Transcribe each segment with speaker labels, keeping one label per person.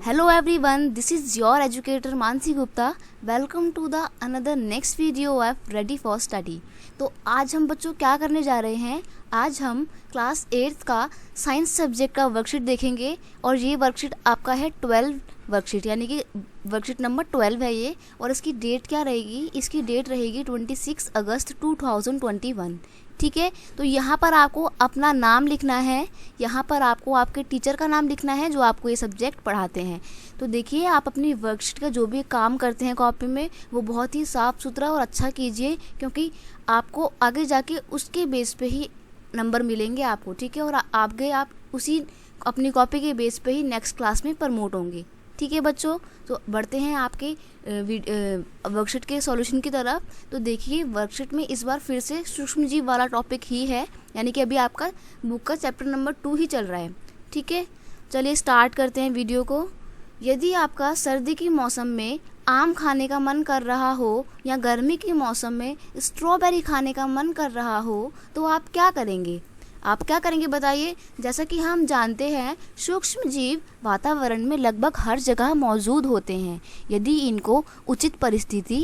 Speaker 1: Hello everyone, this is your educator Mansi Gupta. Welcome to the another next video of Ready for Study. तो आज हम बच्चों क्या करने जा रहे हैं। आज हम क्लास 8th का साइंस सब्जेक्ट का वर्कशीट देखेंगे और ये वर्कशीट आपका है 12 वर्कशीट, यानी कि वर्कशीट नंबर 12 है ये। और इसकी डेट क्या रहेगी, इसकी डेट रहेगी 26 अगस्त 2021। ठीक है, तो यहाँ पर आपको अपना नाम लिखना है, यहाँ पर आपको आपके टीचर का नाम लिखना है जो आपको ये सब्जेक्ट पढ़ाते हैं। तो देखिए, आप अपनी वर्कशीट का जो भी काम करते हैं कॉपी में वो बहुत ही साफ़ सुथरा और अच्छा कीजिए, क्योंकि आपको आगे जाके उसके बेस पे ही नंबर मिलेंगे आपको। ठीक है, और आगे आप उसी अपनी कॉपी के बेस पे ही नेक्स्ट क्लास में प्रमोट होंगे। ठीक है बच्चों, तो बढ़ते हैं आपके वर्कशीट के सॉल्यूशन की तरफ। तो देखिए, वर्कशीट में इस बार फिर से सूक्ष्मजीव वाला टॉपिक ही है, यानी कि अभी आपका बुक का चैप्टर नंबर 2 ही चल रहा है। ठीक है, चलिए स्टार्ट करते हैं वीडियो को। यदि आपका सर्दी के मौसम में आम खाने का मन कर रहा हो या गर्मी के मौसम में स्ट्रॉबेरी खाने का मन कर रहा हो तो आप क्या करेंगे? आप क्या करेंगे बताइए। जैसा कि हम जानते हैं, सूक्ष्म जीव वातावरण में लगभग हर जगह मौजूद होते हैं। यदि इनको उचित परिस्थिति,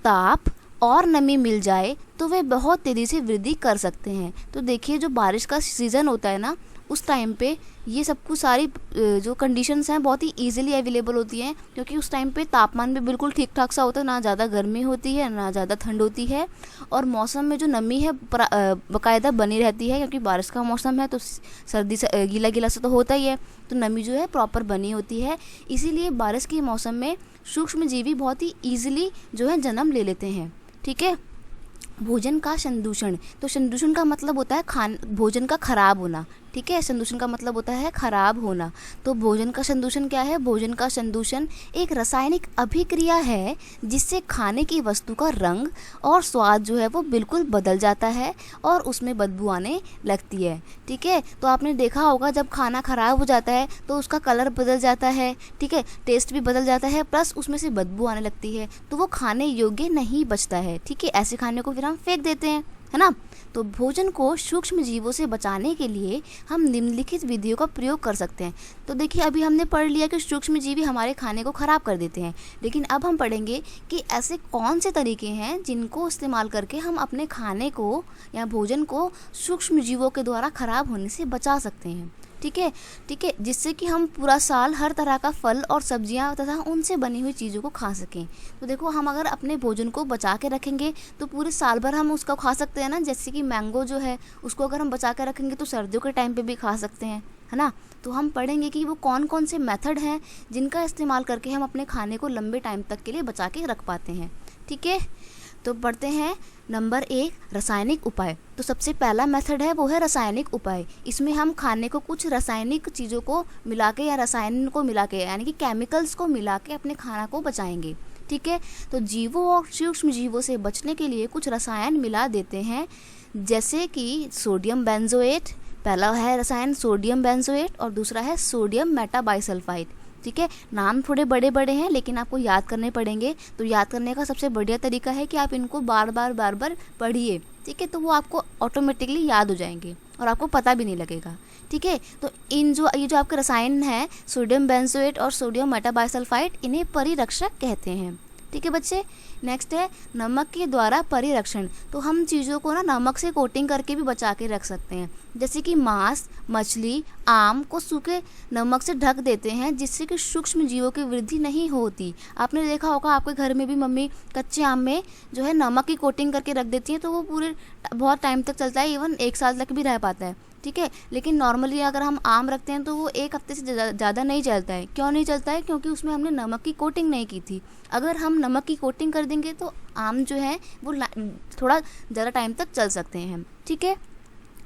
Speaker 1: ताप और नमी मिल जाए तो वे बहुत तेज़ी से वृद्धि कर सकते हैं। तो देखिए, जो बारिश का सीज़न होता है ना, उस टाइम पे ये सब कुछ सारी जो कंडीशंस हैं बहुत ही इजीली अवेलेबल होती हैं, क्योंकि उस टाइम पे तापमान भी बिल्कुल ठीक ठाक सा होता है, ना ज़्यादा गर्मी होती है ना ज़्यादा ठंड होती है, और मौसम में जो नमी है बाकायदा बनी रहती है, क्योंकि बारिश का मौसम है तो सर्दी से गीला गीला सा तो होता ही है, तो नमी जो है प्रॉपर बनी होती है। इसीलिए बारिश के मौसम में सूक्ष्मजीवी बहुत ही ईजिली जो है जन्म ले लेते हैं। ठीक है, भोजन का संदूषण। तो संदूषण का मतलब होता है भोजन का खराब होना। ठीक है, संदूषण का मतलब होता है खराब होना। तो भोजन का संदूषण क्या है? भोजन का संदूषण एक रासायनिक अभिक्रिया है जिससे खाने की वस्तु का रंग और स्वाद जो है वो बिल्कुल बदल जाता है और उसमें बदबू आने लगती है। ठीक है, तो आपने देखा होगा जब खाना खराब हो जाता है तो उसका कलर बदल जाता है, ठीक है, टेस्ट भी बदल जाता है, प्लस उसमें से बदबू आने लगती है, तो वो खाने योग्य नहीं बचता है। ठीक है, ऐसे खाने को फिर हम फेंक देते हैं, है ना। तो भोजन को सूक्ष्म जीवों से बचाने के लिए हम निम्नलिखित विधियों का प्रयोग कर सकते हैं। तो देखिए, अभी हमने पढ़ लिया कि सूक्ष्म जीवी हमारे खाने को ख़राब कर देते हैं, लेकिन अब हम पढ़ेंगे कि ऐसे कौन से तरीके हैं जिनको इस्तेमाल करके हम अपने खाने को या भोजन को सूक्ष्म जीवों के द्वारा ख़राब होने से बचा सकते हैं। ठीक है, जिससे कि हम पूरा साल हर तरह का फल और सब्जियां तथा उनसे बनी हुई चीज़ों को खा सकें। तो देखो, हम अगर अपने भोजन को बचा के रखेंगे तो पूरे साल भर हम उसको खा सकते हैं ना। जैसे कि मैंगो जो है उसको अगर हम बचा के रखेंगे तो सर्दियों के टाइम पे भी खा सकते हैं, है ना। तो हम पढ़ेंगे कि वो कौन कौन से मेथड हैं जिनका इस्तेमाल करके हम अपने खाने को लंबे टाइम तक के लिए बचा के रख पाते हैं। ठीक है, तो पढ़ते हैं नंबर 1, रासायनिक उपाय। तो सबसे पहला मेथड है वो है रासायनिक उपाय। इसमें हम खाने को कुछ रासायनिक चीज़ों को मिला के या रसायन को मिला के, यानी कि केमिकल्स को मिला के अपने खाना को बचाएंगे। ठीक है, तो जीवों और सूक्ष्म जीवों से बचने के लिए कुछ रसायन मिला देते हैं, जैसे कि सोडियम बेंजोएट। पहला है रसायन सोडियम बेंजोएट और दूसरा है सोडियम मेटाबाइसल्फाइड। ठीक है, नाम थोड़े बड़े बड़े हैं लेकिन आपको याद करने पड़ेंगे। तो याद करने का सबसे बढ़िया तरीका है कि आप इनको बार बार पढ़िए। ठीक है, तो वो आपको ऑटोमेटिकली याद हो जाएंगे और आपको पता भी नहीं लगेगा। ठीक है, तो ये जो आपके रसायन हैं सोडियम बेंजोएट और सोडियम मेटाबाइसल्फाइड, इन्हें परिरक्षक कहते हैं। ठीक है बच्चे, नेक्स्ट है नमक के द्वारा परिरक्षण। तो हम चीज़ों को ना नमक से कोटिंग करके भी बचा के रख सकते हैं, जैसे कि मांस, मछली, आम को सूखे नमक से ढक देते हैं, जिससे कि सूक्ष्म जीवों की वृद्धि नहीं होती। आपने देखा होगा आपके घर में भी मम्मी कच्चे आम में जो है नमक की कोटिंग करके रख देती हैं, तो वो पूरे बहुत टाइम तक चलता है, इवन 1 साल तक भी रह पाता है। ठीक है, लेकिन नॉर्मली अगर हम आम रखते हैं तो वो 1 हफ्ते से ज़्यादा नहीं चलता है। क्यों नहीं चलता है? क्योंकि उसमें हमने नमक की कोटिंग नहीं की थी। अगर हम नमक की कोटिंग कर देंगे तो आम जो है वो थोड़ा ज़्यादा टाइम तक चल सकते हैं। ठीक है,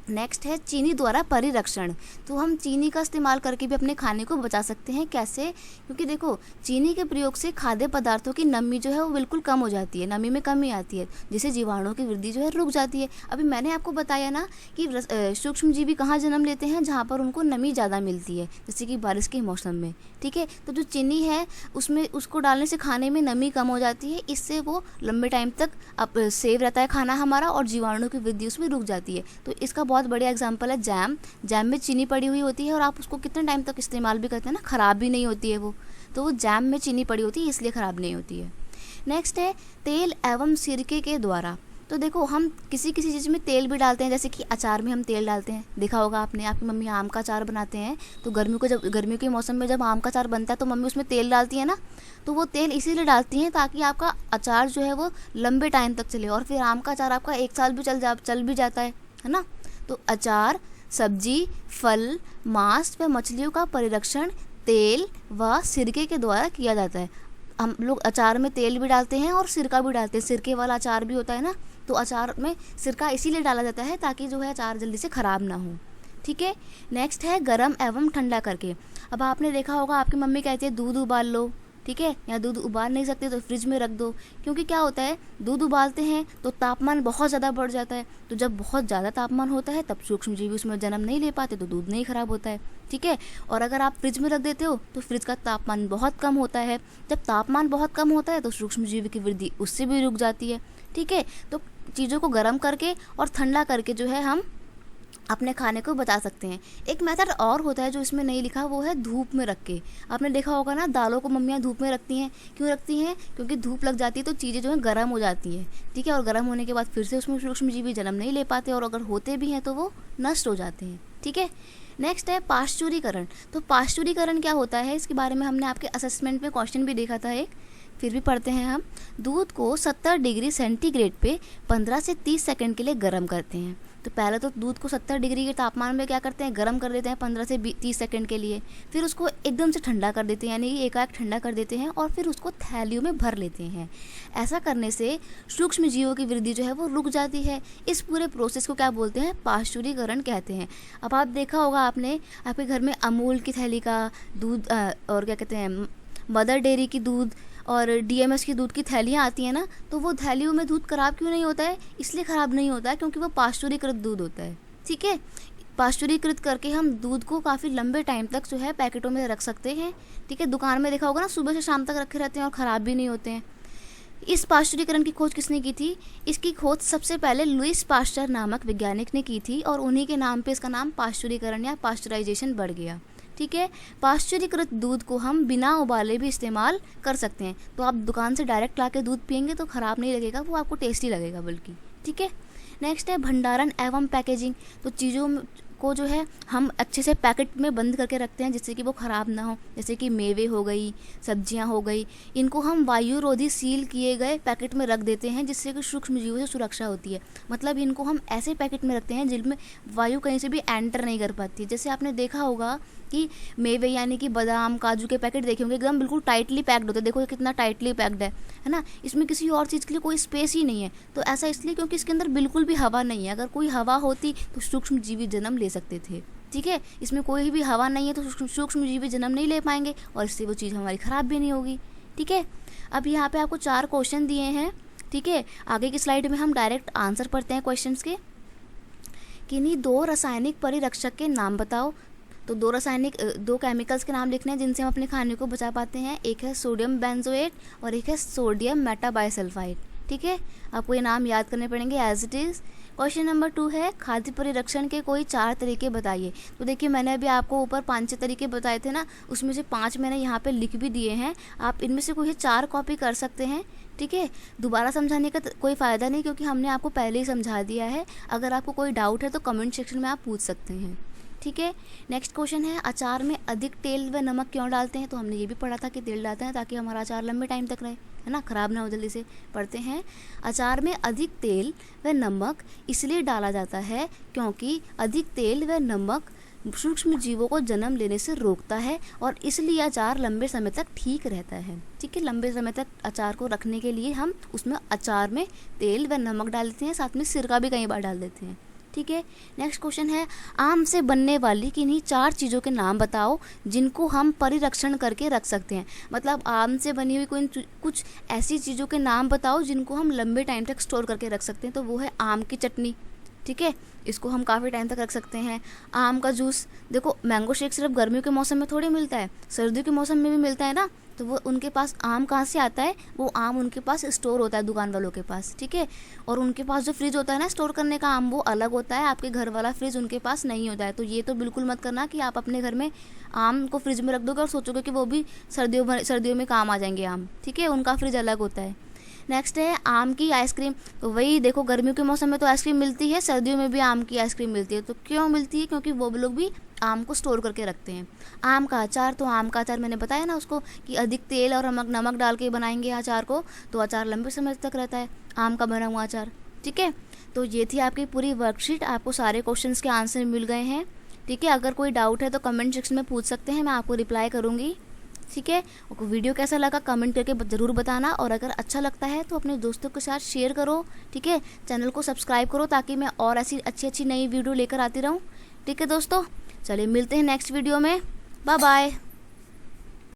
Speaker 1: नेक्स्ट है चीनी द्वारा परिरक्षण। तो हम चीनी का इस्तेमाल करके भी अपने खाने को बचा सकते हैं। कैसे? क्योंकि देखो, चीनी के प्रयोग से खाद्य पदार्थों की नमी जो है वो बिल्कुल कम हो जाती है, नमी में कमी आती है, जिससे जीवाणुओं की वृद्धि जो है रुक जाती है। अभी मैंने आपको बताया ना कि सूक्ष्मजीवी कहाँ जन्म लेते हैं, जहाँ पर उनको नमी ज़्यादा मिलती है, जैसे कि बारिश के मौसम में। ठीक है, तो जो चीनी है उसमें उसको डालने से खाने में नमी कम हो जाती है, इससे वो लंबे टाइम तक सेव रहता है खाना हमारा और जीवाणुओं की वृद्धि उसमें रुक जाती है। तो इसका बहुत बढ़िया एग्जांपल है जैम। जैम में चीनी पड़ी हुई होती है और आप उसको कितने टाइम तक इस्तेमाल भी करते हैं ना, ख़राब भी नहीं होती है वो। तो वो जैम में चीनी पड़ी होती है, इसलिए ख़राब नहीं होती है। नेक्स्ट है तेल एवं सिरके के द्वारा। तो देखो हम किसी किसी चीज़ में तेल भी डालते हैं, जैसे कि अचार में हम तेल डालते हैं, देखा होगा आपने, आपकी मम्मी आम का अचार बनाते हैं तो गर्मियों के मौसम में जब आम का अचार बनता है तो मम्मी उसमें तेल डालती है ना, तो वो तेल इसीलिए डालती हैं ताकि आपका अचार जो है वो लंबे टाइम तक चले, और फिर आम का अचार आपका 1 साल भी चल भी जाता है ना। तो अचार, सब्जी, फल, मांस व मछलियों का परिरक्षण तेल व सिरके के द्वारा किया जाता है। हम लोग अचार में तेल भी डालते हैं और सिरका भी डालते हैं, सिरके वाला अचार भी होता है ना, तो अचार में सिरका इसीलिए डाला जाता है ताकि जो है अचार जल्दी से ख़राब ना हो। ठीक है। नेक्स्ट है गरम एवं ठंडा करके। अब आपने देखा होगा आपकी मम्मी कहती है दूध उबाल लो, ठीक है, या दूध उबाल नहीं सकते तो फ्रिज में रख दो, क्योंकि क्या होता है दूध उबालते हैं तो तापमान बहुत ज़्यादा बढ़ जाता है, तो जब बहुत ज़्यादा तापमान होता है तब सूक्ष्म जीवी उसमें जन्म नहीं ले पाते, तो दूध नहीं ख़राब होता है। ठीक है। और अगर आप फ्रिज में रख देते हो तो फ्रिज का तापमान बहुत कम होता है, जब तापमान बहुत कम होता है तो सूक्ष्म जीवी की वृद्धि उससे भी रुक जाती है। ठीक है। तो चीज़ों को गर्म करके और ठंडा करके जो है हम अपने खाने को बचा सकते हैं। एक मेथड और होता है जो इसमें नहीं लिखा, वो है धूप में रख के। आपने देखा होगा ना दालों को मम्मियाँ धूप में रखती हैं, क्यों रखती हैं? क्योंकि धूप लग जाती है तो चीज़ें जो हैं गर्म हो जाती हैं। ठीक है। और गर्म होने के बाद फिर से उसमें सूक्ष्मजीवी जन्म नहीं ले पाते, और अगर होते भी हैं तो वो नष्ट हो जाते हैं। ठीक है। नेक्स्ट है पाश्चुरीकरण। तो पाश्चुरीकरण क्या होता है, इसके बारे में हमने आपके असेसमेंट में क्वेश्चन भी देखा था एक, फिर भी पढ़ते हैं हम। दूध को 70 डिग्री सेंटीग्रेड पे 15 से 30 सेकंड के लिए गर्म करते हैं। तो पहले तो दूध को 70 डिग्री के तापमान में क्या करते हैं, गर्म कर देते हैं 15 से 30 सेकंड के लिए, फिर उसको एकदम से ठंडा कर देते हैं, यानी कि एकाएक ठंडा कर देते हैं, और फिर उसको थैलियों में भर लेते हैं। ऐसा करने से सूक्ष्म जीवों की वृद्धि जो है वो रुक जाती है। इस पूरे प्रोसेस को क्या बोलते हैं, पाश्चुरीकरण कहते हैं। अब आप देखा होगा आपने आपके घर में अमूल की थैली का दूध और क्या कहते हैं मदर डेयरी की दूध और DMS की दूध की थैलियाँ आती हैं ना, तो वो थैलियों में दूध ख़राब क्यों नहीं होता है, इसलिए ख़राब नहीं होता है क्योंकि वो पाश्चुरीकृत दूध होता है। ठीक है। पाश्चुरीकृत करके हम दूध को काफ़ी लंबे टाइम तक जो है पैकेटों में रख सकते हैं। ठीक है। दुकान में देखा होगा ना, सुबह से शाम तक रखे रहते हैं और ख़राब भी नहीं होते हैं। इस पाश्चुरीकरण की खोज किसने की थी? इसकी खोज सबसे पहले लुईस पाश्चर नामक वैज्ञानिक ने की थी, और उन्हीं के नाम पे इसका नाम पाश्चुरीकरण या पाश्चराइजेशन बढ़ गया। ठीक है। पाश्चुरीकृत दूध को हम बिना उबाले भी इस्तेमाल कर सकते हैं। तो आप दुकान से डायरेक्ट लाके दूध पियेंगे तो ख़राब नहीं लगेगा, वो आपको टेस्टी लगेगा बल्कि। ठीक है। नेक्स्ट है भंडारण एवं पैकेजिंग। तो चीज़ों को जो है हम अच्छे से पैकेट में बंद करके रखते हैं जिससे कि वो ख़राब ना हो। जैसे कि मेवे हो गई, सब्जियां हो गई, इनको हम वायुरोधी सील किए गए पैकेट में रख देते हैं जिससे कि सूक्ष्म जीवों से सुरक्षा होती है। मतलब इनको हम ऐसे पैकेट में रखते हैं जिनमें वायु कहीं से भी एंटर नहीं कर पाती। जैसे आपने देखा होगा कि मेवे यानी कि बादाम काजू के पैकेट देखे होंगे, एकदम बिल्कुल टाइटली पैक्ड होते हैं। देखो कितना टाइटली पैक्ड है ना, इसमें किसी और चीज़ के लिए कोई स्पेस ही नहीं है। तो ऐसा इसलिए क्योंकि इसके अंदर बिल्कुल भी हवा नहीं है। अगर कोई हवा होती तो सूक्ष्म जीवी जन्म ले सकते थे। ठीक है। इसमें कोई भी हवा नहीं है तो सूक्ष्म जीवी जन्म नहीं ले पाएंगे, और इससे वो चीज़ हमारी ख़राब भी नहीं होगी। ठीक है। अब यहाँ पे आपको 4 क्वेश्चन दिए हैं। ठीक है। आगे की स्लाइड में हम डायरेक्ट आंसर पढ़ते हैं क्वेश्चंस के। किन्हीं 2 रासायनिक परिरक्षक के नाम बताओ। तो 2 केमिकल्स के नाम लिखने हैं जिनसे हम अपने खाने को बचा पाते हैं। एक है सोडियम बेंजोएट और एक है सोडियम मेटाबाइसल्फाइड। ठीक है। आपको ये नाम याद करने पड़ेंगे as it is. Question number 2 है खाद्य परिरक्षण के कोई 4 तरीके बताइए। तो देखिए मैंने अभी आपको ऊपर 5-6 तरीके बताए थे ना, उसमें से 5 मैंने यहाँ पे लिख भी दिए हैं। आप इनमें से कोई 4 कॉपी कर सकते हैं। ठीक है। दोबारा समझाने का कोई फ़ायदा नहीं क्योंकि हमने आपको पहले ही समझा दिया है। अगर आपको कोई डाउट है तो कमेंट सेक्शन में आप पूछ सकते हैं। ठीक है। नेक्स्ट क्वेश्चन है अचार में अधिक तेल व नमक क्यों डालते हैं। तो हमने ये भी पढ़ा था कि तेल डालते हैं ताकि हमारा अचार लंबे टाइम तक रहे, है ना, ख़राब ना हो जल्दी से। पढ़ते हैं अचार में अधिक तेल व नमक इसलिए डाला जाता है क्योंकि अधिक तेल व नमक सूक्ष्म जीवों को जन्म लेने से रोकता है, और इसलिए अचार लंबे समय तक ठीक रहता है। ठीक है। लंबे समय तक अचार को रखने के लिए हम उसमें अचार में तेल व नमक डाल देते हैं, साथ में सिरका भी कई बार डाल देते हैं। ठीक है। नेक्स्ट क्वेश्चन है आम से बनने वाली किन्हीं 4 चीज़ों के नाम बताओ जिनको हम परिरक्षण करके रख सकते हैं। मतलब आम से बनी हुई कुछ ऐसी चीज़ों के नाम बताओ जिनको हम लंबे टाइम तक स्टोर करके रख सकते हैं। तो वो है आम की चटनी, ठीक है, इसको हम काफ़ी टाइम तक रख सकते हैं। आम का जूस, देखो मैंगो शेक सिर्फ गर्मियों के मौसम में थोड़ी मिलता है, सर्दियों के मौसम में भी मिलता है ना। तो वो उनके पास आम कहाँ से आता है, वो आम उनके पास स्टोर होता है दुकान वालों के पास, ठीक है। और उनके पास जो फ्रिज होता है ना स्टोर करने का आम, वो अलग होता है, आपके घर वाला फ्रिज उनके पास नहीं होता है। तो ये तो बिल्कुल मत करना कि आप अपने घर में आम को फ्रिज में रख दोगे और सोचोगे कि वो भी सर्दियों में काम आ जाएंगे आम, ठीक है, उनका फ्रिज अलग होता है। नेक्स्ट है आम की आइसक्रीम। तो वही देखो, गर्मियों के मौसम में तो आइसक्रीम मिलती है, सर्दियों में भी आम की आइसक्रीम मिलती है। तो क्यों मिलती है, क्योंकि वो लोग भी आम को स्टोर करके रखते हैं। आम का अचार, तो आम का अचार मैंने बताया ना उसको कि अधिक तेल और नमक डाल के बनाएंगे अचार को, तो अचार लंबे समय तक रहता है, आम का बना हुआ अचार, ठीक है। तो ये थी आपकी पूरी वर्कशीट, आपको सारे क्वेश्चंस के आंसर मिल गए हैं, ठीक है। अगर कोई डाउट है तो कमेंट सेक्शन में पूछ सकते हैं, मैं आपको रिप्लाई करूँगी, ठीक है। वीडियो कैसा लगा कमेंट करके ज़रूर बताना, और अगर अच्छा लगता है तो अपने दोस्तों के साथ शेयर करो, ठीक है। चैनल को सब्सक्राइब करो ताकि मैं और ऐसी अच्छी नई वीडियो लेकर आती रहूँ, ठीक है दोस्तों। चलिए मिलते हैं नेक्स्ट वीडियो में, बाय बाय।